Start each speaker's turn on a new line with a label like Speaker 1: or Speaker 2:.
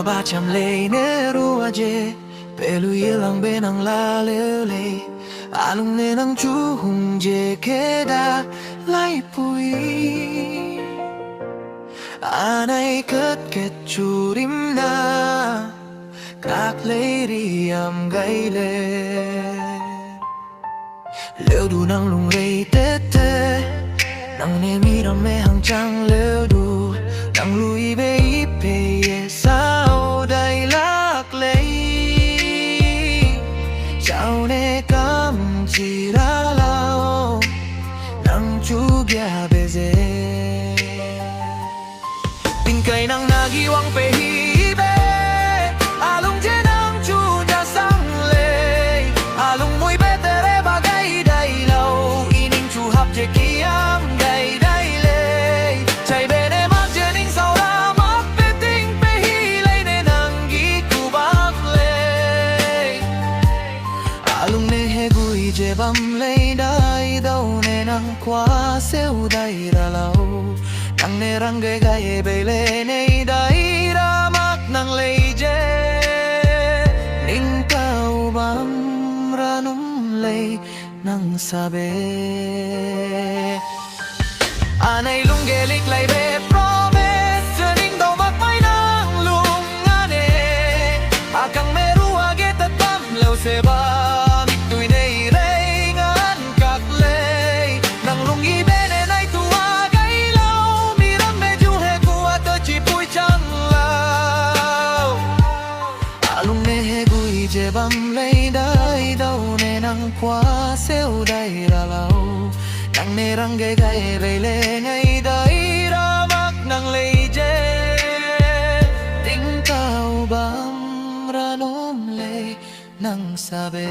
Speaker 1: ba chăm lê nê rùa dê bê lu yê lăng bê năng la lê lê alung nê năng chú hùng dê kê đa lai bùi anay cất kết chú rim na các lê đi am gay lê lêu đu năng lung rây tê tê năng nê mi đam mê hằng trăng lêu đu năng lui bê ý bê yê sao đầy lạc lê chào nê cam chỉ ra lao năng chú gà bê dê tình cây năng na ghi wang bê hi bê alung chê năng chú cha sang lê alung mùi bê tê rê ba gay đầy lâu y ninh chú hấp chê kia am gay đầy lê chạy bê nê mắc chê ninh sau ra mắc bê tinh bê hi lê nê năng ghi cụ bác lê alung nê hê gui chê băm lê đầy đâu nê năng quá xêu đầy ra lâu năng nê răng ghê gai bê lê nê đầy ra mắc năng lê chê ninh cao băm ra nung lê năng sa bê anay lung ghê lịch lay bê promise chơ ninh đâu mắc may năng lung nga nê akang meru age tat bam leo se ba mik tui nê rê ngan kak lê năng lung i bê nê nay tua gay lâu mi ram mê ju he kua tơ chi pui chang lao alung nê he gui chê bam lê đầy đâu nê năng quá xêu đầy ra lâu năng nê răng ghê gai bê lê ngay đầy ra mắc năng lê chê tính cao bám ra nôm lê năng sa bê